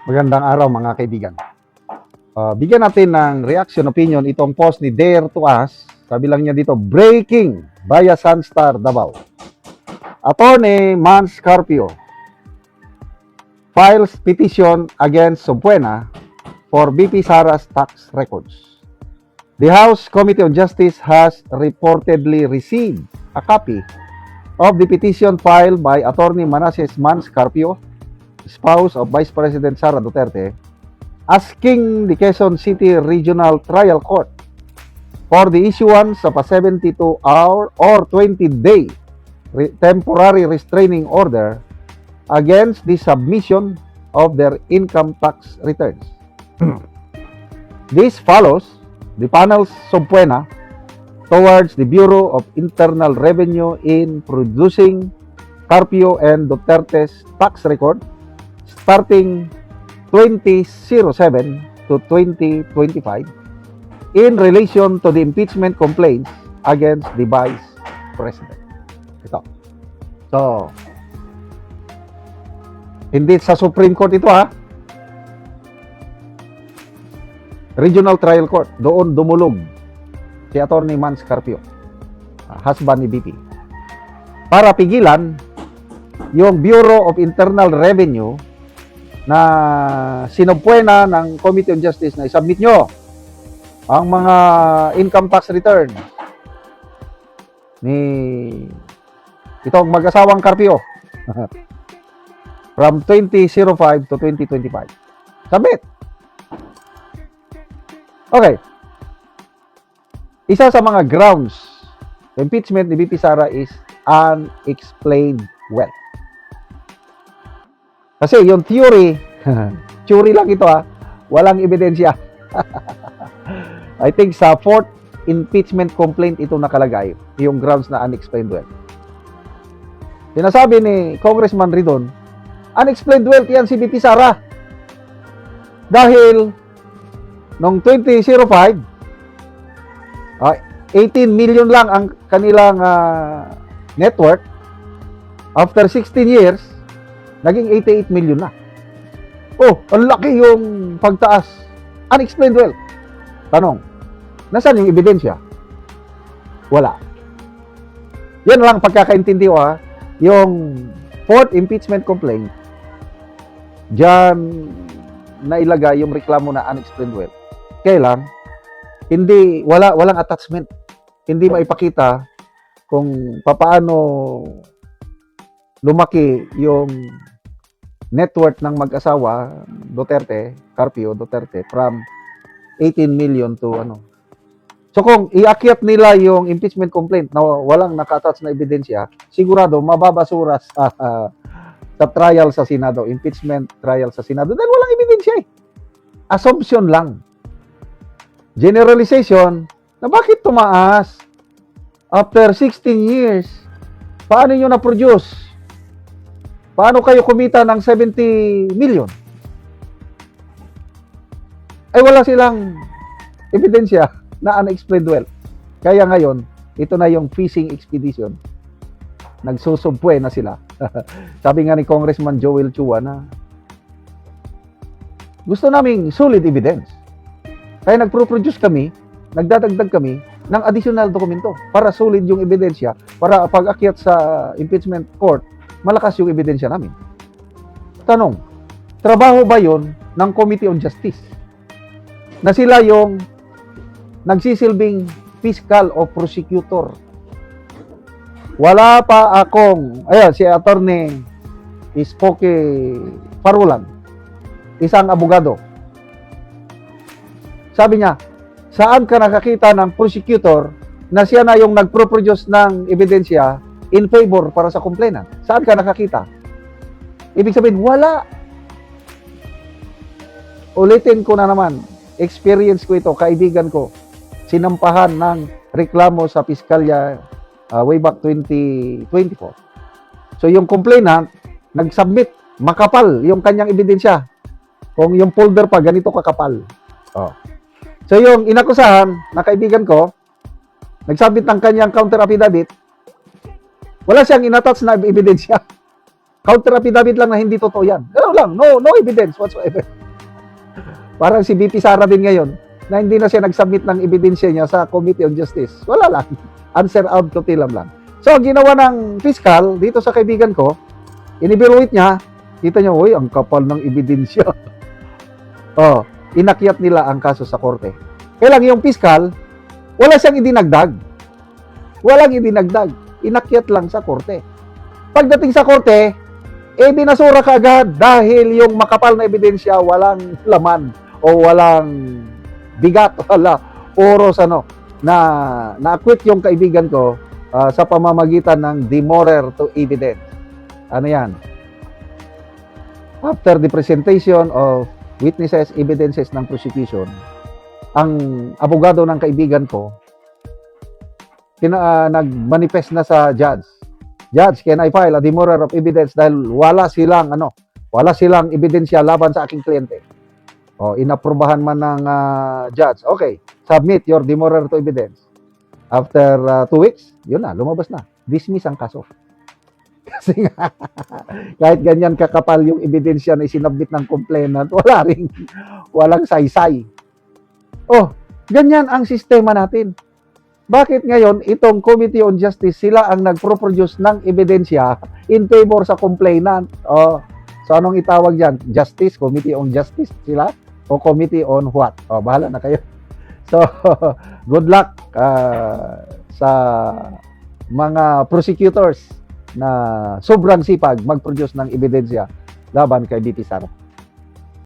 Magandang araw mga kaibigan. Bigyan natin ng reaction opinion itong post ni Dare to Us. Sabi lang niya dito, breaking via Sunstar Davao. Attorney Mans Carpio files petition against Subbuena for BP Sara's tax records. The House Committee on Justice has reportedly received a copy of the petition filed by Attorney Manasseh Mans Carpio, spouse of Vice President Sara Duterte, asking the Quezon City Regional Trial Court for the issuance of a 72-hour or 20-day temporary restraining order against the submission of their income tax returns. This follows the panel's subpoena towards the Bureau of Internal Revenue in producing Carpio and Duterte's tax record starting 2007 to 2025 in relation to the impeachment complaints against the Vice President. Ito. So, hindi sa Supreme Court ito ha. Regional Trial Court. Doon dumulog si Attorney Mans Carpio, husband ni BP, para pigilan yung Bureau of Internal Revenue na sinubpuena ng Committee on Justice na isubmit nyo ang mga income tax return ni itong mag-asawang Carpio from 2005 to 2025. Submit. Okay. Isa sa mga grounds sa impeachment ni BP Sara is unexplained wealth. Kasi yung theory, theory lang ito ha, walang ebidensya. I think sa fourth impeachment complaint ito nakalagay, yung grounds na unexplained wealth. Sinasabi ni Congressman Ridon, unexplained wealth yan si BP Sara. Dahil noong 2005, 18 million lang ang kanilang net worth. After 16 years, naging 88 million na. Oh, ang laki yung pagtaas. Unexplained wealth. Tanong, nasaan yung ebidensya? Wala. Yan lang pagkakaintindi ko ha. Yung fourth impeachment complaint, diyan nailagay yung reklamo na unexplained wealth. Kaya lang, walang attachment. Hindi maipakita kung paano lumaki yung net worth ng mag-asawa Duterte, Carpio Duterte, from 18 million to ano. So kung iakyat nila yung impeachment complaint na walang naka-attach na ebidensya, sigurado mababasura sa trial sa Senado, impeachment trial sa Senado dahil walang ebidensya eh. Assumption lang. Generalization na bakit tumaas after 16 years? Paano nyo na-produce? Paano kayo kumita ng 70 million? Ay wala silang ebidensya na unexplained wealth. Kaya ngayon, ito na yung fishing expedition. Nagsusubpwe na sila. Sabi nga ni Congressman Joel Chua na gusto naming solid evidence. Kaya nagpro-produce kami, nagdadagdag kami ng additional dokumento para solid yung ebidensya, para pag-akyat sa impeachment court, malakas yung ebidensya namin. Tanong, trabaho ba yon ng Committee on Justice? Na sila yung nagsisilbing fiscal o prosecutor. Wala pa akong, ayan, si Attorney Spoke Farulan, isang abogado. Sabi niya, saan ka nakakita ng prosecutor na siya na yung nagpro-produce ng ebidensya in favor para sa complainant? Saan ka nakakita? Ibig sabihin, wala. Ulitin ko na naman, experience ko ito, kaibigan ko, sinampahan ng reklamo sa piskalya way back 2024. So yung complainant, nag-submit, makapal yung kanyang ebidensya. Kung yung folder pa, ganito kakapal. Oh. So yung inakusahan na kaibigan ko, nagsabit ng kanyang counter affidavit, wala siyang inattach na ebidensya. Counter affidavit lang na hindi totoo yan. Ganun lang, no evidence whatsoever. Parang si BP Sara din ngayon, na hindi na siya nag-submit ng ebidensya niya sa Committee on Justice. Wala lang. Answer out kutilam lang. So, ang ginawa ng fiscal dito sa kaibigan ko, inibiruit niya, kita niya, uy, ang kapal ng ebidensya. Oh, inakyat nila ang kaso sa korte. Kaya lang yung fiscal, wala siyang idinagdag. Walang idinagdag. Inakyat lang sa korte. Pagdating sa korte, binasura ka agad dahil yung makapal na ebidensya walang laman o walang bigat, wala oros na na-acquit yung kaibigan ko sa pamamagitan ng demurrer to evidence. Ano yan? After the presentation of witnesses, evidences ng prosecution, ang abogado ng kaibigan ko nag-manifest na sa judge. Judge, can I file a demurrer of evidence dahil wala silang ebidensya laban sa aking kliyente. O, inaprubahan man ng judge. Okay, submit your demurrer to evidence. After 2 weeks, yun na, lumabas na. Dismiss ang kaso. Kasi nga, kahit ganyan kakapal yung ebidensya na isinabit ng complainant, walang saysay. Oh, ganyan ang sistema natin. Bakit ngayon, itong Committee on Justice, sila ang nagpro-produce ng ebidensya in favor sa complainant? Oh, so anong itawag dyan? Justice? Committee on Justice sila? O Committee on what? Oh, bahala na kayo. So, good luck sa mga prosecutors na sobrang sipag mag-produce ng ebidensya laban kay BP Sara.